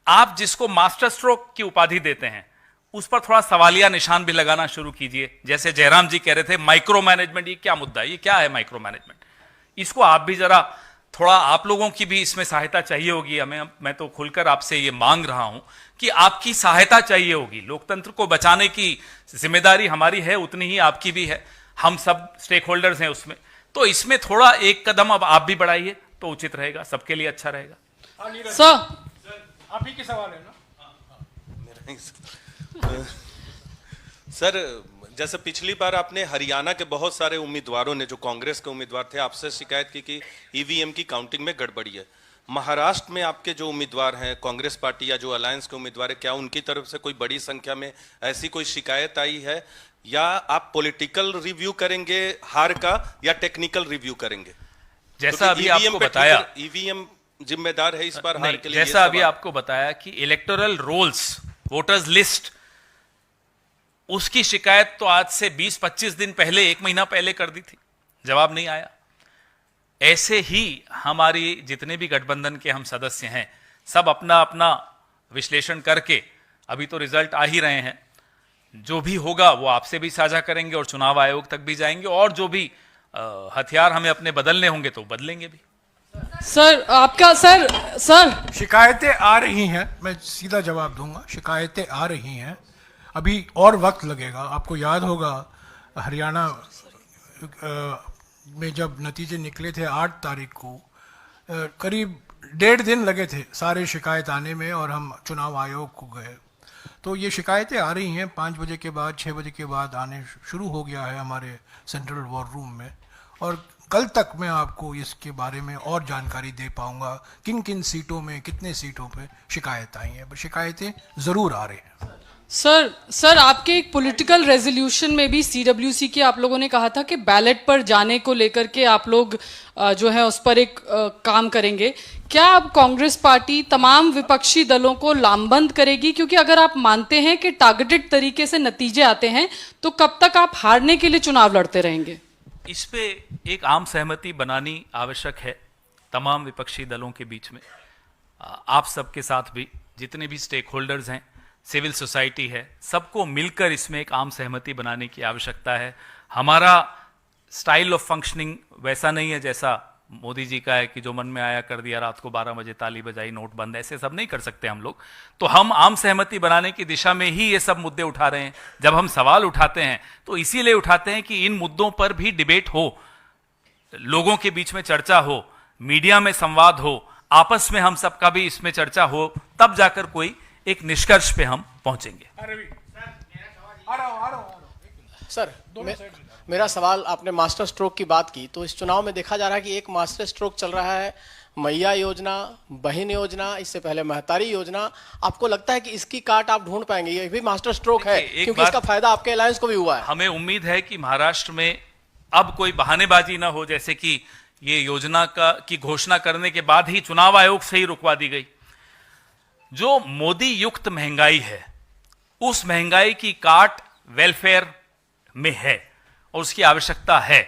आप जिसको मास्टर स्ट्रोक की उपाधि देते हैं उस पर थोड़ा सवालिया निशान भी लगाना शुरू कीजिए। जैसे जयराम जी कह रहे थे माइक्रो मैनेजमेंट, ये क्या मुद्दा है, ये क्या है माइक्रो मैनेजमेंट? इसको आप भी जरा थोड़ा, आप लोगों की भी इसमें सहायता चाहिए होगी हमें। मैं तो खुलकर आपसे ये मांग रहा हूं कि आपकी सहायता चाहिए होगी। लोकतंत्र को बचाने की जिम्मेदारी हमारी है, उतनी ही आपकी भी है, हम सब स्टेक होल्डर्स हैं उसमें। तो इसमें थोड़ा एक कदम अब आप भी बढ़ाइए तो उचित रहेगा, सबके लिए अच्छा रहेगा। सर आप ही के सवाल है ना? सर, जैसे पिछली बार आपने हरियाणा के बहुत सारे उम्मीदवारों ने, जो कांग्रेस के उम्मीदवार थे, आपसे शिकायत की कि ईवीएम की काउंटिंग में गड़बड़ी है। महाराष्ट्र में आपके जो उम्मीदवार हैं कांग्रेस पार्टी या जो अलायंस के उम्मीदवार है, क्या उनकी तरफ से कोई बड़ी संख्या में ऐसी कोई शिकायत आई है, या आप पॉलिटिकल रिव्यू करेंगे हार का या टेक्निकल रिव्यू करेंगे? जैसा अभी आपको बताया, ईवीएम जिम्मेदार है इस बार हार के लिए। जैसा अभी आपको बताया कि इलेक्टोरल रोल्स, वोटर्स लिस्ट, उसकी शिकायत तो आज से 20-25 दिन पहले, 1 महीना पहले कर दी थी, जवाब नहीं आया। ऐसे ही हमारी जितने भी गठबंधन के हम सदस्य हैं, सब अपना अपना विश्लेषण करके, अभी तो रिजल्ट आ ही रहे हैं, जो भी होगा वो आपसे भी साझा करेंगे और चुनाव आयोग तक भी जाएंगे, और जो भी हथियार हमें अपने बदलने होंगे तो बदलेंगे भी। सर आपका सर शिकायतें आ रही हैं, मैं सीधा जवाब दूंगा। शिकायतें आ रही हैं, अभी और वक्त लगेगा। आपको याद होगा हरियाणा में जब नतीजे निकले थे 8 तारीख को, करीब 1.5 दिन लगे थे सारे शिकायत आने में, और हम चुनाव आयोग को गए। तो ये शिकायतें आ रही हैं, 5 बजे के बाद 6 बजे के बाद आने शुरू हो गया है हमारे सेंट्रल वॉर रूम में, और कल तक मैं आपको इसके बारे में और जानकारी दे पाऊंगा किन किन सीटों में, कितने सीटों पे शिकायत आई हैं। शिकायतें ज़रूर आ रही हैं। सर आपके एक पॉलिटिकल रेजोल्यूशन में भी सीडब्ल्यूसी के आप लोगों ने कहा था कि बैलेट पर जाने को लेकर के आप लोग जो है उस पर एक काम करेंगे। क्या अब कांग्रेस पार्टी तमाम विपक्षी दलों को लामबंद करेगी? क्योंकि अगर आप मानते हैं कि टारगेटेड तरीके से नतीजे आते हैं तो कब तक आप हारने के लिए चुनाव लड़ते रहेंगे? इस पे एक आम सहमति बनानी आवश्यक है तमाम विपक्षी दलों के बीच में। आप सबके साथ भी जितने भी स्टेक होल्डर्स हैं, सिविल सोसाइटी है, सबको मिलकर इसमें एक आम सहमति बनाने की आवश्यकता है। हमारा स्टाइल ऑफ फंक्शनिंग वैसा नहीं है जैसा मोदी जी का है कि जो मन में आया कर दिया, रात को 12 बजे ताली बजाई, नोट बंद, ऐसे सब नहीं कर सकते हम लोग। तो हम आम सहमति बनाने की दिशा में ही ये सब मुद्दे उठा रहे हैं। जब हम सवाल उठाते हैं तो इसीलिए उठाते हैं कि इन मुद्दों पर भी डिबेट हो, लोगों के बीच में चर्चा हो, मीडिया में संवाद हो, आपस में हम सबका भी इसमें चर्चा हो, तब जाकर कोई एक निष्कर्ष पे हम पहुंचेंगे। सर मेरा सवाल, आपने मास्टर स्ट्रोक की बात की, तो इस चुनाव में देखा जा रहा है कि एक मास्टर स्ट्रोक चल रहा है, मैया योजना, बहन योजना, इससे पहले महतारी योजना। आपको लगता है कि इसकी काट आप ढूंढ पाएंगे? ये भी मास्टर स्ट्रोक है, क्योंकि इसका फायदा आपके अलायंस को भी हुआ है। हमें उम्मीद है कि महाराष्ट्र में अब कोई बहानेबाजी ना हो, जैसे कि ये योजना की घोषणा करने के बाद ही चुनाव आयोग से ही रुकवा दी गई। जो मोदी युक्त महंगाई है, उस महंगाई की काट वेलफेयर में है और उसकी आवश्यकता है।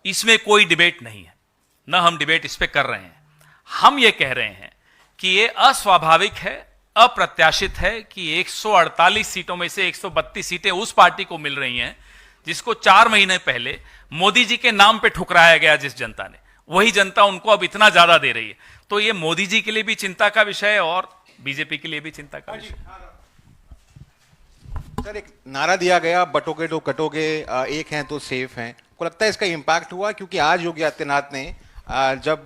इसमें कोई डिबेट नहीं है, न हम डिबेट इस पे कर रहे हैं। हम ये कह रहे हैं कि ये अस्वाभाविक है, अप्रत्याशित है कि 148 सीटों में से 132 सीटें उस पार्टी को मिल रही हैं जिसको 4 महीने पहले मोदी जी के नाम पे ठुकराया गया। जिस जनता ने, वही जनता उनको अब इतना ज्यादा दे रही है। तो ये मोदी जी के लिए भी चिंता का विषय है और बीजेपी के लिए भी चिंता का विषय। सर, एक नारा दिया गया, बटोगे तो कटोगे, एक हैं तो सेफ हैं। को लगता है इसका इम्पैक्ट हुआ? क्योंकि आज योगी आदित्यनाथ ने जब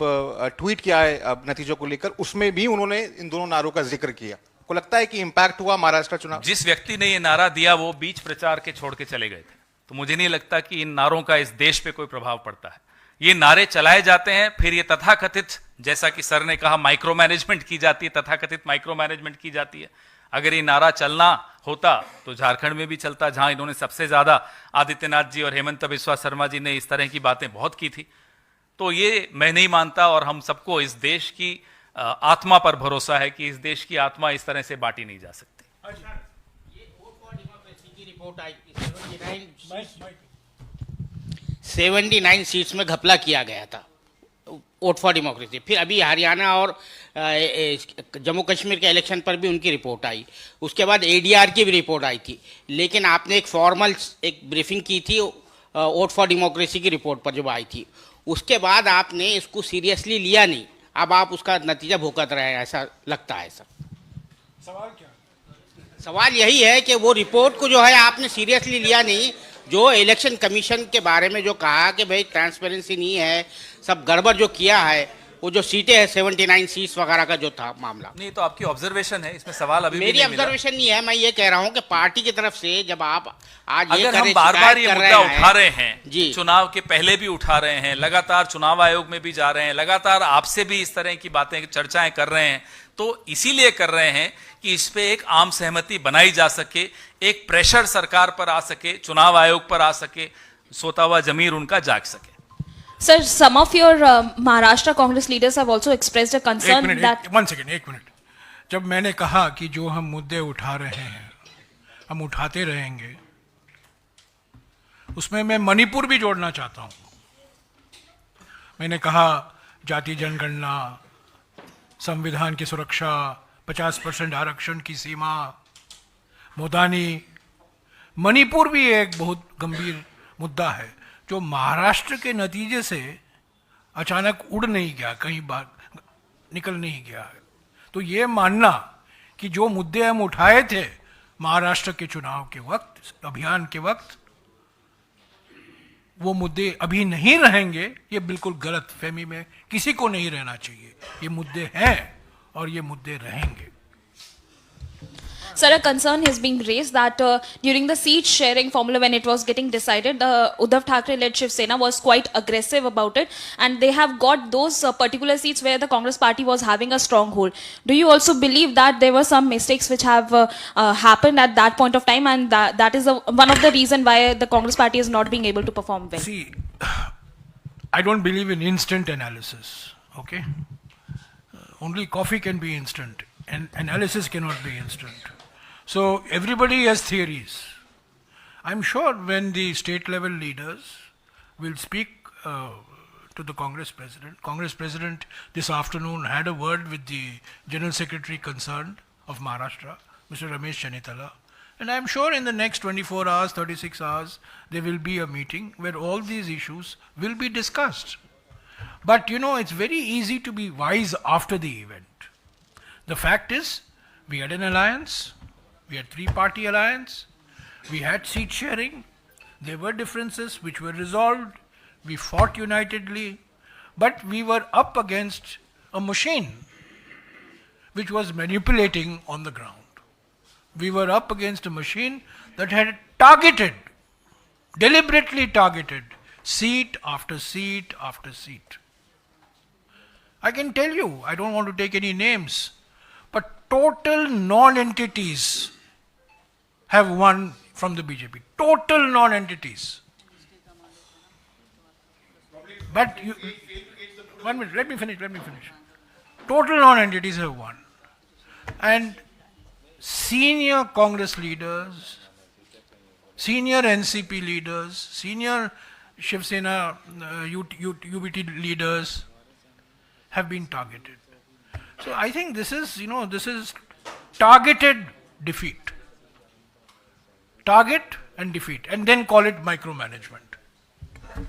ट्वीट किया है नतीजों को लेकर, उसमें भी उन्होंने इन दोनों नारों का जिक्र किया। को लगता है कि इम्पैक्ट हुआ महाराष्ट्र चुनाव? जिस व्यक्ति ने ये नारा दिया वो बीच प्रचार के छोड़ के चले गए थे, तो मुझे नहीं लगता कि इन नारों का इस देश पे कोई प्रभाव पड़ता है। ये नारे चलाए जाते हैं, फिर ये तथाकथित, जैसा कि सर ने कहा, माइक्रो मैनेजमेंट की जाती है, तथाकथित माइक्रो मैनेजमेंट की जाती है। अगर ये नारा चलना होता तो झारखंड में भी चलता, जहां इन्होंने सबसे ज्यादा, आदित्यनाथ जी और हेमंत बिस्वा शर्मा जी ने इस तरह की बातें बहुत की थी। तो ये मैं नहीं मानता, और हम सबको इस देश की आत्मा पर भरोसा है कि इस देश की आत्मा इस तरह से बांटी नहीं जा सकती। ये वोट फॉर डेमोक्रेसी की रिपोर्ट आई, 79 सीट्स में घपला किया गया था। वोट फॉर डेमोक्रेसी, फिर अभी हरियाणा और जम्मू कश्मीर के इलेक्शन पर भी उनकी रिपोर्ट आई, उसके बाद एडीआर की भी रिपोर्ट आई थी, लेकिन आपने एक फॉर्मल एक ब्रीफिंग की थी वोट फॉर डेमोक्रेसी की रिपोर्ट पर जब आई थी, उसके बाद आपने इसको सीरियसली लिया नहीं, अब आप उसका नतीजा भुगत रहे हैं, ऐसा लगता है सर। सवाल क्या? सवाल यही है कि वो रिपोर्ट को जो है आपने सीरियसली लिया नहीं, जो इलेक्शन कमीशन के बारे में जो कहा कि भाई ट्रांसपेरेंसी नहीं है, सब गड़बड़ जो किया है, वो जो सीटें हैं 79 सीट्स वगैरह का जो था मामला। नहीं तो आपकी ऑब्जर्वेशन है, इसमें सवाल अभी मेरी भी नहीं मिला। ऑब्जर्वेशन नहीं है, मैं ये कह रहा हूँ कि पार्टी की तरफ से जब आप आज ये अगर हम बार बार ये मुद्दा उठा रहे हैं, जी, चुनाव के पहले भी उठा रहे हैं, लगातार चुनाव आयोग में भी जा रहे हैं, लगातार आपसे भी इस तरह की बातें चर्चाएं कर रहे हैं, तो इसीलिए कर रहे हैं कि इस पे एक आम सहमति बनाई जा सके, एक प्रेशर सरकार पर आ सके, चुनाव आयोग पर आ सके, सोता हुआ जमीर उनका जाग सके। Sir, some of your Maharashtra Congress leaders have also expressed a concern that. एक मिनट। जब मैंने कहा कि जो हम मुद्दे उठा रहे हैं हम उठाते रहेंगे, उसमें मैं मणिपुर भी जोड़ना चाहता हूं। मैंने कहा जाति जनगणना, संविधान की सुरक्षा, 50% आरक्षण की सीमा, मोदानी, मणिपुर भी एक बहुत गंभीर मुद्दा है जो महाराष्ट्र के नतीजे से अचानक उड़ नहीं गया, कहीं बाहर निकल नहीं गया है। तो ये मानना कि जो मुद्दे हम उठाए थे महाराष्ट्र के चुनाव के वक्त, अभियान के वक्त, वो मुद्दे अभी नहीं रहेंगे, ये बिल्कुल गलत फहमी में किसी को नहीं रहना चाहिए। ये मुद्दे हैं और ये मुद्दे रहेंगे। Sir, a concern has been raised that during the seat sharing formula when it was getting decided, Uddhav Thackeray-led Shiv Sena was quite aggressive about it, and they have got those particular seats where the Congress party was having a stronghold. Do you also believe that there were some mistakes which have happened at that point of time, and that is one of the reason why the Congress party is not being able to perform well? See, I don't believe in instant analysis, okay? Only coffee can be instant, and analysis cannot be instant. So everybody has theories. I'm sure when the state level leaders will speak to the Congress President this afternoon had a word with the General Secretary concerned of Maharashtra, Mr. Ramesh Chanitala, and I'm sure in the next 24 hours, 36 hours, there will be a meeting where all these issues will be discussed. But you know, it's very easy to be wise after the event. The fact is, we had an alliance. We had three-party alliance. We had seat sharing. There were differences which were resolved. We fought unitedly. But we were up against a machine which was manipulating on the ground. We were up against a machine that had deliberately targeted, seat after seat after seat. I can tell you, I don't want to take any names, but total non-entities have won from the BJP. Total non-entities. But you, 1 minute, let me finish. Total non-entities have won. And senior Congress leaders, senior NCP leaders, senior Shiv Sena UBT leaders have been targeted. So I think this is targeted defeat. Target and defeat, and then call it micromanagement. I'm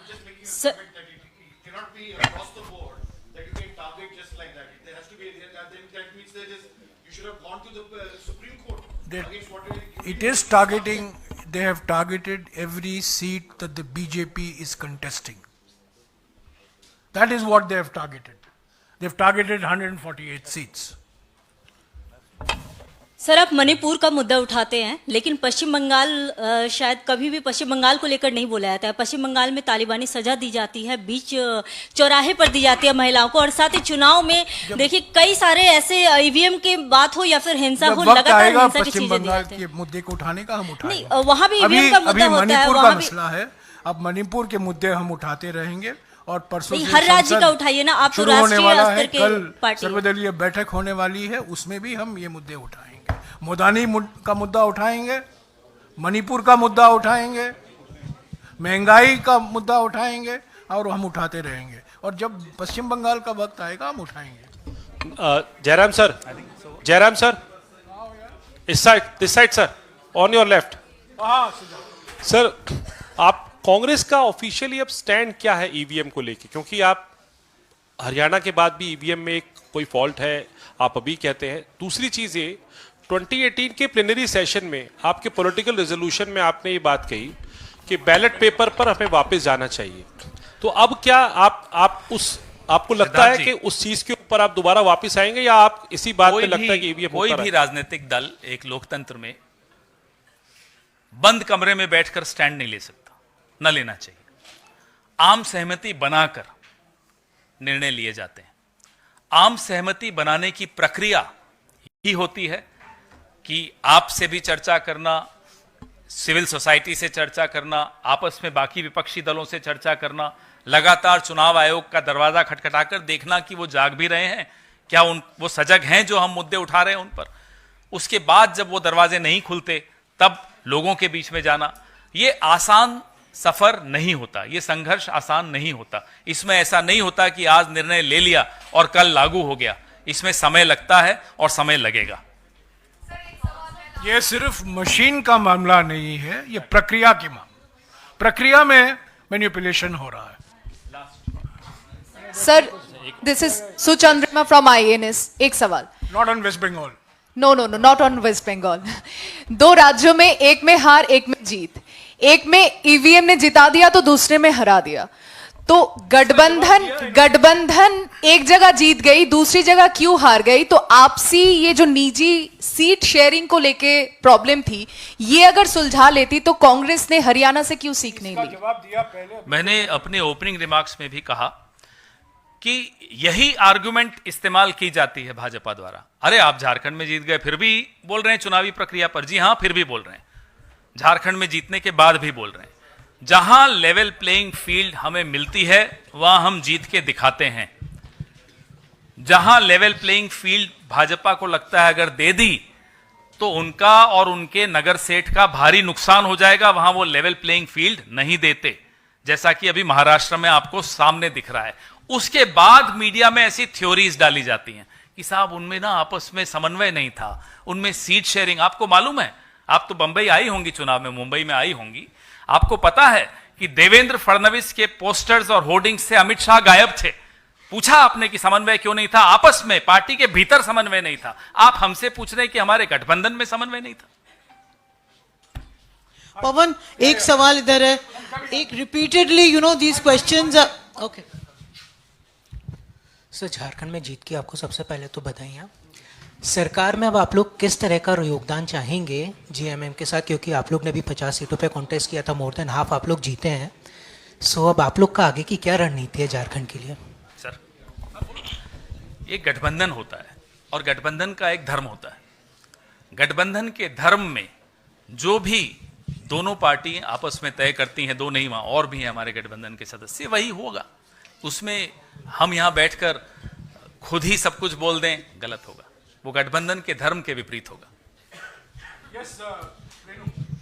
just making a comment that it cannot be across the board that you can target just like that. There has to be, that means you should have gone to the Supreme Court against whatever. It is targeting, they have targeted every seat that the BJP is contesting. That is what they have targeted. They have targeted 148 seats. Sir, आप मणिपुर का मुद्दा उठाते हैं, लेकिन पश्चिम बंगाल शायद कभी भी पश्चिम बंगाल को लेकर नहीं बोला जाता है। पश्चिम बंगाल में तालिबानी सजा दी जाती है, बीच चौराहे पर दी जाती है महिलाओं को, और साथ ही चुनाव में देखिए कई सारे ऐसे ईवीएम की बात हो या फिर हिंसा हो, लगातार हिंसा की चीजें दी जाती हैं। मुद्दे को उठाने का हम उठाएंगे। नहीं, वहाँ भी ईवीएम का मुद्दा होता है, मणिपुर का वहाँ भी मसला है। अब मणिपुर के मुद्दे हम उठाते रहेंगे और परसों हर राज्य का उठाइए ना, आप तो राष्ट्रीय स्तर के कल पार्टी। सर्वदलीय बैठक होने वाली है, उसमें भी हम ये मुद्दे उठाएंगे। मोदानी का मुद्दा उठाएंगे, मणिपुर का मुद्दा उठाएंगे, महंगाई का मुद्दा उठाएंगे, और हम उठाते रहेंगे, और जब पश्चिम बंगाल का वक्त आएगा हम उठाएंगे। Jairam sir, this side sir, on your left. Sir, आप कांग्रेस का ऑफिशियली अब स्टैंड क्या है ईवीएम को लेके? क्योंकि आप हरियाणा के बाद भी ईवीएम में कोई फॉल्ट है आप अभी कहते हैं। दूसरी चीज ये, 2018 के प्लेनरी सेशन में आपके पॉलिटिकल रेजोल्यूशन में आपने ये बात कही कि बैलेट पेपर पर हमें वापस जाना चाहिए। तो अब क्या आपको लगता है कि उस चीज के ऊपर आप दोबारा वापस आएंगे, या आप इसी बात पे लगता है कि ईवीएम कोई भी राजनीतिक दल एक लोकतंत्र में बंद कमरे में बैठकर स्टैंड नहीं ले सकता, न लेना चाहिए। आम सहमति बनाकर निर्णय लिए जाते हैं। आम सहमति बनाने की प्रक्रिया ही होती है कि आपसे भी चर्चा करना, सिविल सोसाइटी से चर्चा करना, आपस में बाकी विपक्षी दलों से चर्चा करना, लगातार चुनाव आयोग का दरवाजा खटखटाकर देखना कि वो जाग भी रहे हैं, क्या वो सजग हैं जो हम मुद्दे उठा रहे हैं उन पर। उसके बाद जब वो दरवाजे नहीं खुलते तब लोगों के बीच में जाना। ये आसान सफर नहीं होता, ये संघर्ष आसान नहीं होता। इसमें ऐसा नहीं होता कि आज निर्णय ले लिया और कल लागू हो गया। इसमें समय लगता है और समय लगेगा। ये सिर्फ मशीन का मामला नहीं है, ये प्रक्रिया की मामला। प्रक्रिया में मैनिपुलेशन हो रहा है। Sir, this is Suchandrama from IANS। एक सवाल। Not on West Bengal. No, not on West Bengal. 2 राज्यों में, एक में हार एक में जीत। एक में ईवीएम ने जिता दिया तो दूसरे में हरा दिया। तो गठबंधन एक जगह जीत गई, दूसरी जगह क्यों हार गई? तो आपसी ये जो निजी सीट शेयरिंग को लेके प्रॉब्लम थी, ये अगर सुलझा लेती तो कांग्रेस ने हरियाणा से क्यों सीख नहीं ली? जवाब दिया पहले। मैंने अपने ओपनिंग रिमार्क्स में भी कहा कि यही आर्गुमेंट इस्तेमाल की जाती है भाजपा द्वारा। अरे आप झारखंड में जीत गए फिर भी बोल रहे हैं चुनावी प्रक्रिया पर। जी हां, फिर भी बोल रहे हैं। झारखंड में जीतने के बाद भी बोल रहे हैं। जहां लेवल प्लेइंग फील्ड हमें मिलती है वहां हम जीत के दिखाते हैं। जहां लेवल प्लेइंग फील्ड भाजपा को लगता है अगर दे दी तो उनका और उनके नगर सेठ का भारी नुकसान हो जाएगा, वहां वो लेवल प्लेइंग फील्ड नहीं देते, जैसा कि अभी महाराष्ट्र में आपको सामने दिख रहा है। उसके बाद मीडिया में ऐसी थ्योरीज डाली जाती हैं कि साहब उनमें ना आपस में समन्वय नहीं था, उनमें सीट शेयरिंग। आपको मालूम है, आप तो बंबई आई होंगी चुनाव में, मुंबई में आई होंगी, आपको पता है कि देवेंद्र फडणवीस के पोस्टर्स और होर्डिंग्स से अमित शाह गायब थे। पूछा आपने कि समन्वय क्यों नहीं था? आपस में पार्टी के भीतर समन्वय नहीं था। आप हमसे पूछ रहे हैं कि हमारे गठबंधन में समन्वय नहीं था। पवन, एक सवाल इधर है। एक repeatedly these questions okay sir, Jharkhand में जीत की आपको सबसे पहले तो बधाइयाँ। सरकार में अब आप लोग किस तरह का योगदान चाहेंगे GMM के साथ, क्योंकि आप लोग ने भी 50 सीटों पे कॉन्टेस्ट किया था, मोर देन हाफ आप लोग जीते हैं। सो अब आप लोग का आगे की क्या रणनीति है झारखंड के लिए? सर, एक गठबंधन होता है और गठबंधन का एक धर्म होता है। गठबंधन के धर्म में जो भी दोनों पार्टी आपस में तय करती हैं, दो नहीं वहां और भी हैं हमारे गठबंधन के सदस्य, वही होगा। उसमें हम यहां बैठकर खुद ही सब कुछ बोल दें, गलत होगा। वो गठबंधन के धर्म के विपरीत होगा।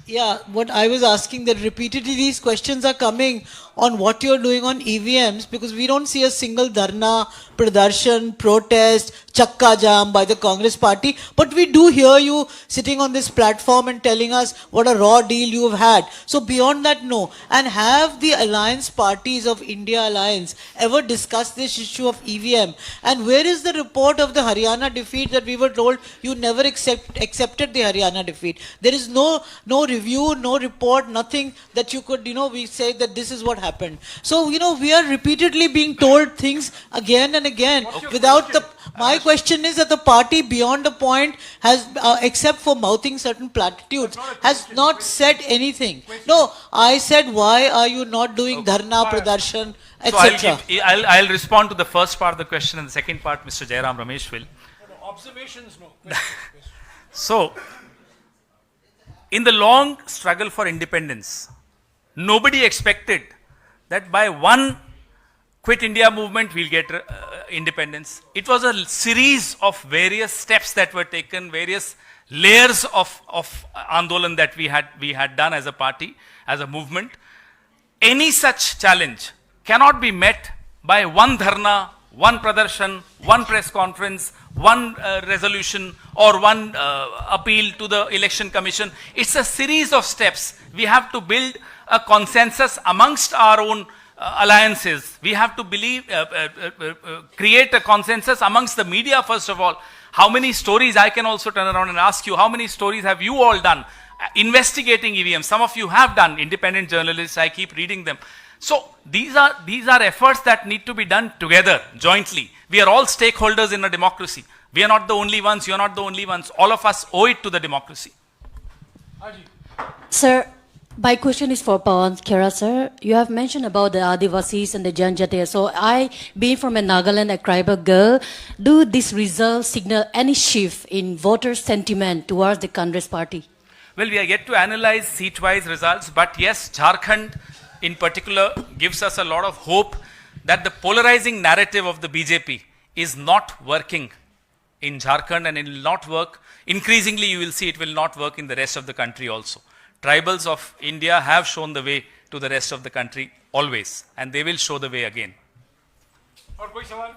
Yeah, what I was asking, that repeatedly these questions are coming on what you're doing on EVMs, because we don't see a single dharna, pradarshan, protest, chakka jam by the Congress party, but we do hear you sitting on this platform and telling us what a raw deal you have had. So beyond that, no. And have the alliance parties of India Alliance ever discussed this issue of EVM? And where is the report of the Haryana defeat that we were told you never accepted the Haryana defeat? There is no review, no report, nothing that you could, we say that this is what happened. So, we are repeatedly being told things again and again without the... My question is that the party beyond a point has, except for mouthing certain platitudes, has not said anything. No, I said, why are you not doing dharna, pradarshan, etc.? So I'll respond to the first part of the question, and the second part, Mr. Jairam Ramesh will. Observations, no. So, in the long struggle for independence, nobody expected that by one Quit India movement we'll get independence. It was a series of various steps that were taken, various layers of Andolan that we had done as a party, as a movement. Any such challenge cannot be met by one dharna, one pradarshan, one press conference, one resolution, or one appeal to the election commission. It's a series of steps. We have to build a consensus amongst our own alliances. We have to create a consensus amongst the media, first of all. How many stories, I can also turn around and ask you, how many stories have you all done investigating EVM? Some of you have done, independent journalists, I keep reading them. So these are efforts that need to be done together, jointly. We are all stakeholders in a democracy. We are not the only ones, you are not the only ones. All of us owe it to the democracy. Sir, my question is for Pawan Khera, sir. You have mentioned about the Adivasis and the Janjathi. So I, being from a Nagaland, a tribal girl, do this result signal any shift in voter sentiment towards the Congress party? Well, we are yet to analyze seat-wise results, but yes, Jharkhand in particular gives us a lot of hope that the polarizing narrative of the BJP is not working in Jharkhand, and it will not work. Increasingly, you will see it will not work in the rest of the country also. Tribals of India have shown the way to the rest of the country always, and they will show the way again. और कोई सवाल?